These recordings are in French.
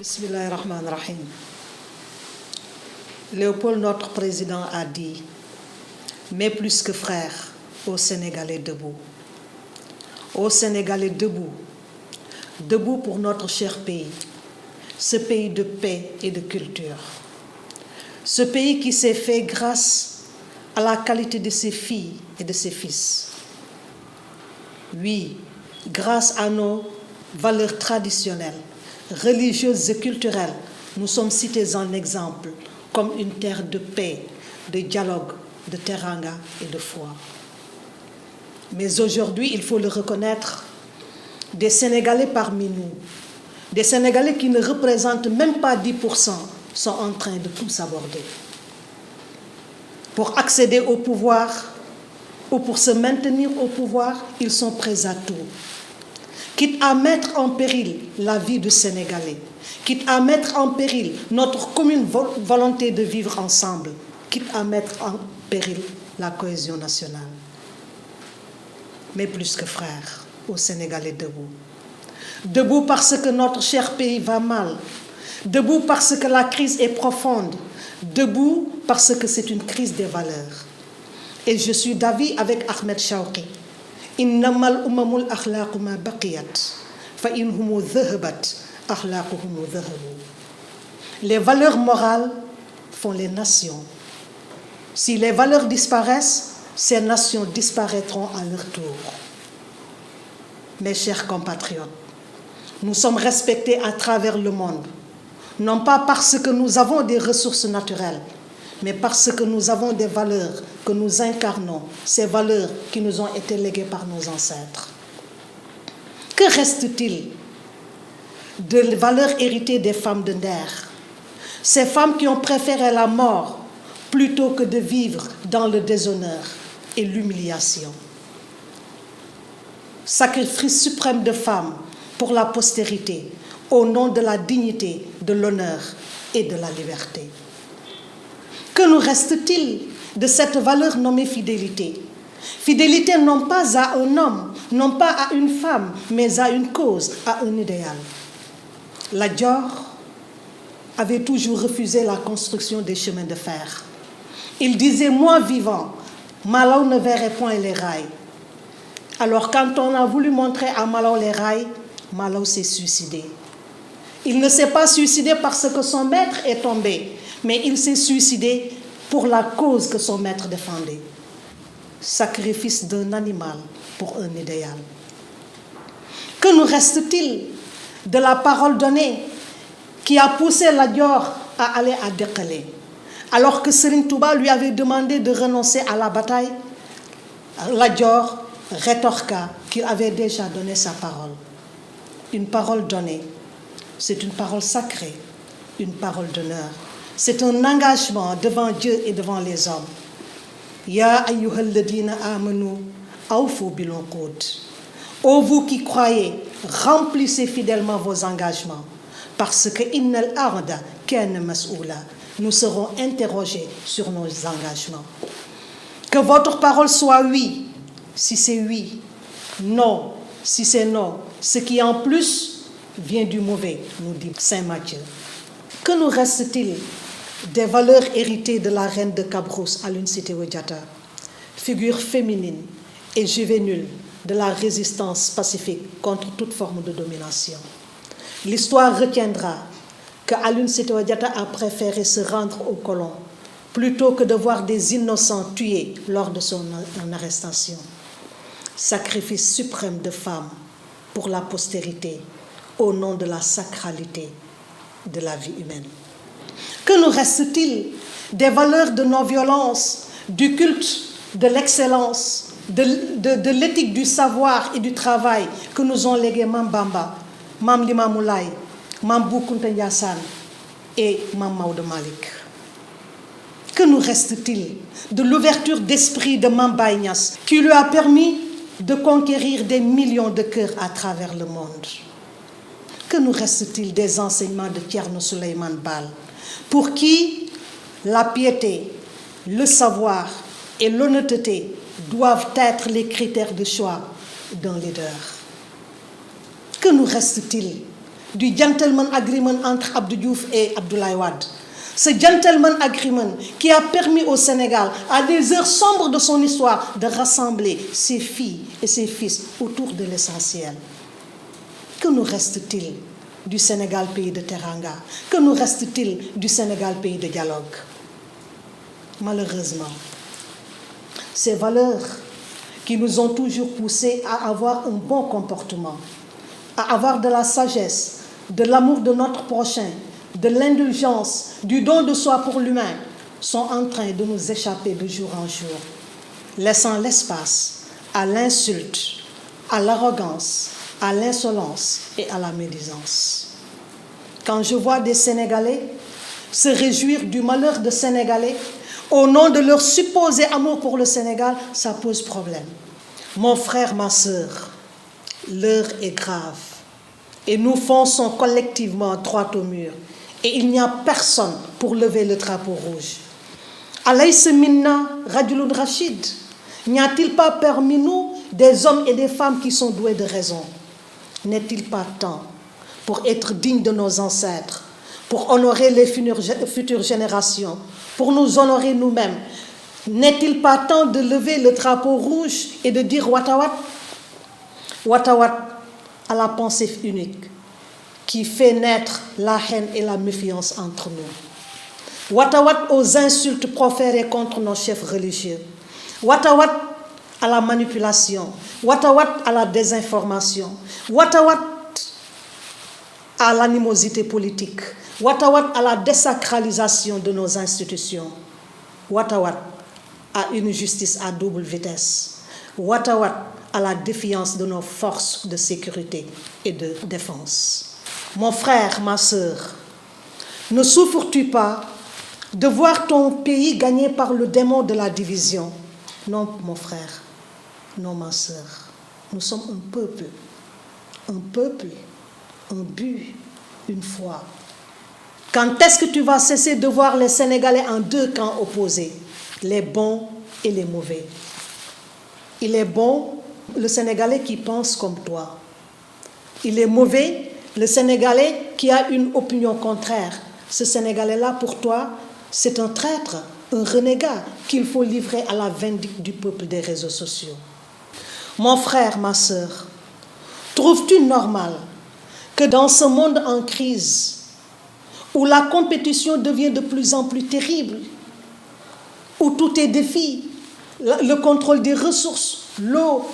Bismillahirrahmanirrahim. Léopold, notre président, a dit « Mais plus que frères, aux Sénégalais debout. Aux Sénégalais debout. Debout pour notre cher pays, ce pays de paix et de culture. Ce pays qui s'est fait grâce à la qualité de ses filles et de ses fils. Oui, grâce à nos valeurs traditionnelles, religieuses et culturelles, nous sommes cités en exemple comme une terre de paix, de dialogue, de teranga et de foi. Mais aujourd'hui, il faut le reconnaître, des Sénégalais parmi nous, des Sénégalais qui ne représentent même pas 10%, sont en train de tout s'aborder. Pour accéder au pouvoir ou pour se maintenir au pouvoir, ils sont prêts à tout. Quitte à mettre en péril la vie du Sénégalais, quitte à mettre en péril notre commune volonté de vivre ensemble, quitte à mettre en péril la cohésion nationale. Mais plus que frères, aux Sénégalais debout. Debout parce que notre cher pays va mal. Debout parce que la crise est profonde. Debout parce que c'est une crise des valeurs. Et je suis d'avis avec Ahmed Shawqi. Innamal umamul akhlaqu ma baqiyat fa inhumu dhahabat akhlaquhum dhahabu. Les valeurs morales font les nations. Si les valeurs disparaissent, ces nations disparaîtront à leur tour. Mes chers compatriotes, nous sommes respectés à travers le monde, non pas parce que nous avons des ressources naturelles, mais parce que nous avons des valeurs que nous incarnons, ces valeurs qui nous ont été léguées par nos ancêtres. Que reste-t-il de valeurs héritées des femmes de Nder? Ces femmes qui ont préféré la mort plutôt que de vivre dans le déshonneur et l'humiliation. Sacrifice suprême de femmes pour la postérité, au nom de la dignité, de l'honneur et de la liberté. Que nous reste-t-il de cette valeur nommée fidélité? Fidélité non pas à un homme, non pas à une femme, mais à une cause, à un idéal. Lat Dior avait toujours refusé la construction des chemins de fer. Il disait, moi vivant, Malaw ne verrait point les rails. Alors quand on a voulu montrer à Malaw les rails, Malaw s'est suicidé. Il ne s'est pas suicidé parce que son maître est tombé, mais il s'est suicidé pour la cause que son maître défendait. Sacrifice d'un animal pour un idéal. Que nous reste-t-il de la parole donnée qui a poussé Lat Dior à aller à Dekele? Alors que Serigne Touba lui avait demandé de renoncer à la bataille, Lat Dior rétorqua qu'il avait déjà donné sa parole. Une parole donnée, c'est une parole sacrée, une parole d'honneur. C'est un engagement devant Dieu et devant les hommes. Ya ayyuhal ladina amanu awfu bil uqud. Ô vous qui croyez, remplissez fidèlement vos engagements, parce que innal arda kana mas'oula. Nous serons interrogés sur nos engagements. Que votre parole soit oui, si c'est oui, non, si c'est non. Ce qui en plus vient du mauvais, nous dit Saint Matthieu. Que nous reste-t-il des valeurs héritées de la reine de Cabrousse, Aline Sitoé Diatta, figure féminine et juvénile de la résistance pacifique contre toute forme de domination? L'histoire retiendra que Aline Sitoé Diatta a préféré se rendre aux colons plutôt que de voir des innocents tués lors de son arrestation. Sacrifice suprême de femmes pour la postérité, au nom de la sacralité de la vie humaine. Que nous reste-t-il des valeurs de non-violence, du culte de l'excellence, de l'éthique du savoir et du travail que nous ont légué Mam Bamba, Mam Limamou Laye, Mam Bou Kounta Ndiassane et Mam Maodo Malick? Que nous reste-t-il de l'ouverture d'esprit de Mam Baye Niass qui lui a permis de conquérir des millions de cœurs à travers le monde? Que nous reste-t-il des enseignements de Thierno Souleymane Baal, pour qui la piété, le savoir et l'honnêteté doivent être les critères de choix d'un leader? Que nous reste-t-il du gentleman agreement entre Abdou Diouf et Abdoulaye Wade. Ce gentleman agreement qui a permis au Sénégal, à des heures sombres de son histoire, de rassembler ses filles et ses fils autour de l'essentiel. Que nous reste-t-il du Sénégal, pays de Teranga? Que nous reste-t-il du Sénégal, pays de dialogue? Malheureusement, ces valeurs qui nous ont toujours poussés à avoir un bon comportement, à avoir de la sagesse, de l'amour de notre prochain, de l'indulgence, du don de soi pour l'humain, sont en train de nous échapper de jour en jour, laissant l'espace à l'insulte, à l'arrogance, à l'insolence et à la médisance. Quand je vois des Sénégalais se réjouir du malheur de Sénégalais au nom de leur supposé amour pour le Sénégal, ça pose problème. Mon frère, ma sœur, l'heure est grave et nous fonçons collectivement droit au mur et il n'y a personne pour lever le drapeau rouge. Alaysa minna rajulun rachid. N'y a-t-il pas parmi nous des hommes et des femmes qui sont doués de raison? N'est-il pas temps pour être digne de nos ancêtres, pour honorer les futures générations, pour nous honorer nous-mêmes? N'est-il pas temps de lever le drapeau rouge et de dire Watawat? Watawat à la pensée unique qui fait naître la haine et la méfiance entre nous. Watawat aux insultes proférées contre nos chefs religieux. Watawat à la manipulation. Watawat à la désinformation. Watawat à l'animosité politique. Watawat à la désacralisation de nos institutions. Watawat à une justice à double vitesse. Watawat à la défiance de nos forces de sécurité et de défense. Mon frère, ma sœur, ne souffres-tu pas de voir ton pays gagné par le démon de la division? Non, mon frère, non, ma sœur. Nous sommes un peuple, un but, une foi. Quand est-ce que tu vas cesser de voir les Sénégalais en deux camps opposés, les bons et les mauvais? Il est bon, le Sénégalais qui pense comme toi. Il est mauvais, le Sénégalais qui a une opinion contraire. Ce Sénégalais-là, pour toi, c'est un traître, un renégat qu'il faut livrer à la vindicte du peuple des réseaux sociaux. Mon frère, ma sœur, trouves-tu normal que dans ce monde en crise, où la compétition devient de plus en plus terrible, où tout est défi, le contrôle des ressources, l'eau,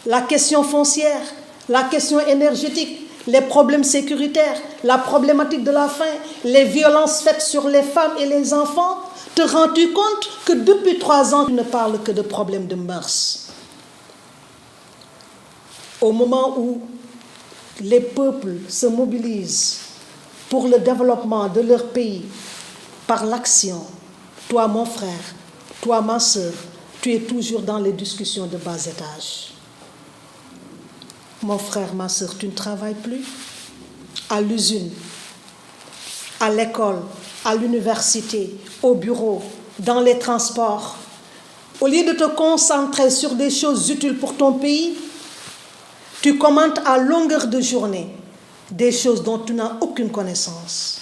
la question foncière, la question énergétique, les problèmes sécuritaires, la problématique de la faim, les violences faites sur les femmes et les enfants, te rends-tu compte que depuis 3 ans, tu ne parles que de problèmes de mœurs? Au moment où les peuples se mobilisent pour le développement de leur pays par l'action, toi, mon frère, toi, ma sœur, tu es toujours dans les discussions de bas étage. Mon frère, ma sœur, tu ne travailles plus à l'usine, à l'école, à l'université, au bureau, dans les transports. Au lieu de te concentrer sur des choses utiles pour ton pays, tu commentes à longueur de journée des choses dont tu n'as aucune connaissance.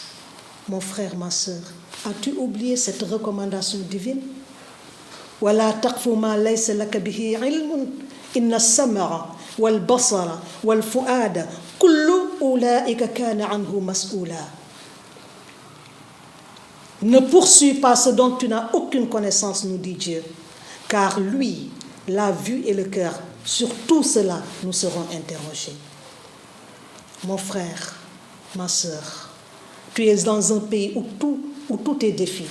Mon frère, ma sœur, as-tu oublié cette recommandation divine? وَلَا تَقْفُ مَا لَيْسَ لَكَ بِهِ عِلْمٌ إِنَّ السَّمْعَ وَالْبَصَرَ وَالْفُؤَادَ كُلُّ أُولَئِكَ كَانَ عَنْهُ مَسْئُولًا. Ne poursuis pas ce dont tu n'as aucune connaissance, nous dit Dieu, car lui, la vue et le cœur, sur tout cela, nous serons interrogés. Mon frère, ma sœur, tu es dans un pays où tout est défi.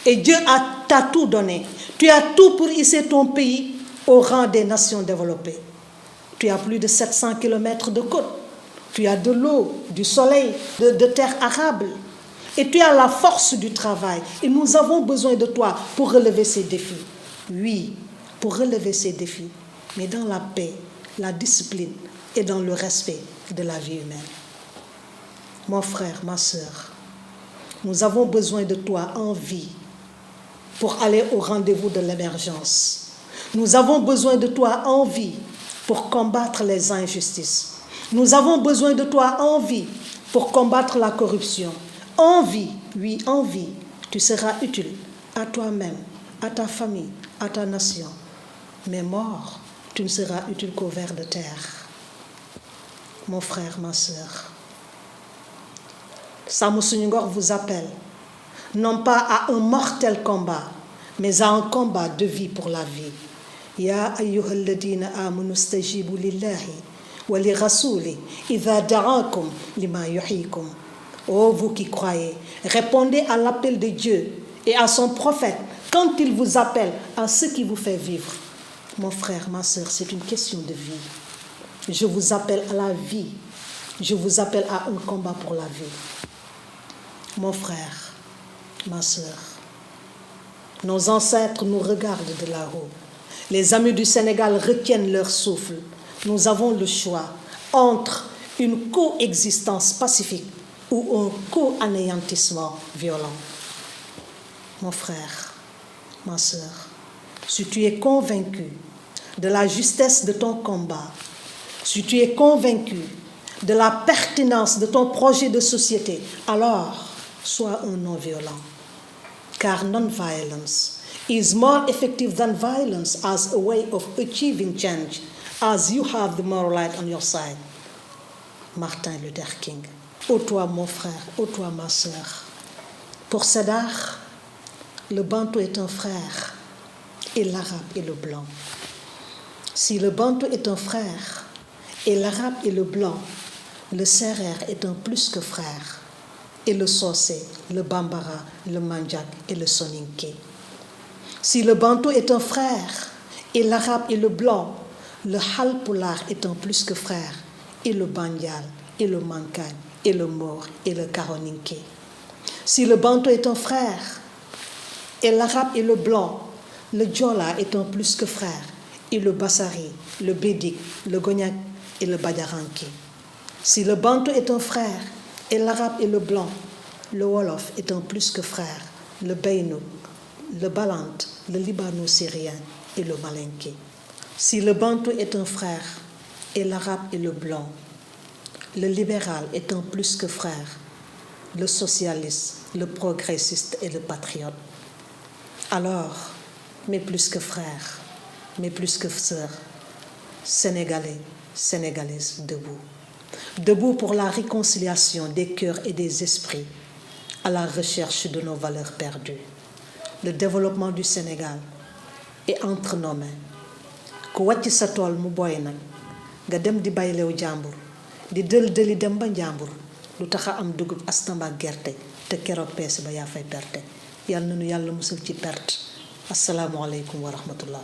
Et Dieu t'a tout donné. Tu as tout pour hisser ton pays au rang des nations développées. Tu as plus de 700 kilomètres de côte. Tu as de l'eau, du soleil, de terre arable. Et tu as la force du travail. Et nous avons besoin de toi pour relever ces défis. Oui, pour relever ces défis. Mais dans la paix, la discipline et dans le respect de la vie humaine. Mon frère, ma sœur, nous avons besoin de toi en vie pour aller au rendez-vous de l'émergence. Nous avons besoin de toi en vie pour combattre les injustices. Nous avons besoin de toi en vie pour combattre la corruption. En vie, oui, en vie, tu seras utile à toi-même, à ta famille, à ta nation. Mais mort, tu ne seras utile qu'au ver de terre. Mon frère, ma sœur, Sàmm Suñu Ngor vous appelle, non pas à un mortel combat, mais à un combat de vie pour la vie. Ya ayyuhal ladina amanu stajibu lillahi wa li rasuli idha da'akum lima yuhyikum. Oh, vous qui croyez, répondez à l'appel de Dieu et à son prophète quand il vous appelle à ce qui vous fait vivre. Mon frère, ma sœur, c'est une question de vie. Je vous appelle à la vie. Je vous appelle à un combat pour la vie. Mon frère, ma sœur, nos ancêtres nous regardent de là-haut. Les amis du Sénégal retiennent leur souffle. Nous avons le choix entre une coexistence pacifique ou un co-anéantissement violent. Mon frère, ma sœur, si tu es convaincu de la justesse de ton combat, si tu es convaincu de la pertinence de ton projet de société, alors sois un non-violent. Car non-violence is more effective than violence as a way of achieving change, as you have the moral light on your side. Martin Luther King. Ô toi, mon frère, ô toi, ma sœur. Pour Sédar, le bantou est un frère et l'arabe est le blanc. Si le bantou est un frère et l'arabe est le blanc, le sérère est un plus que frère. Et le socé, le bambara, le mandjak et le soninké. Si le bantou est un frère et l'arabe est le blanc, le halpulaar est un plus que frère. Et le bandial, et le mankagne, et le mor, et le karoninké. Si le bantou est un frère et l'arabe est le blanc, le djola est un plus que frère. Et le bassari, le bédik, le gognac et le badaranké. Si le bantou est un frère et l'arabe est le blanc, le wolof est un plus que frère, le beinouk, le balant, le libano-syrien et le malinké. Si le bantou est un frère et l'arabe est le blanc, le libéral est un plus que frère, le socialiste, le progressiste et le patriote. Alors, mes plus que frères, mes plus que sœurs, Sénégalais, Sénégalaises, debout. Debout pour la réconciliation des cœurs et des esprits, à la recherche de nos valeurs perdues. Le développement du Sénégal est entre nos mains. Ku wàcc sa tool mu boy nag nga dem di baylew jàmbur di dëli dem ba njàmbur lu tax a am dugub astamba gerte te keroog peese ba yaa fay perte yàlla na nu yàlla musal ci perte. Assalaamu aleykum wa rahmatullah.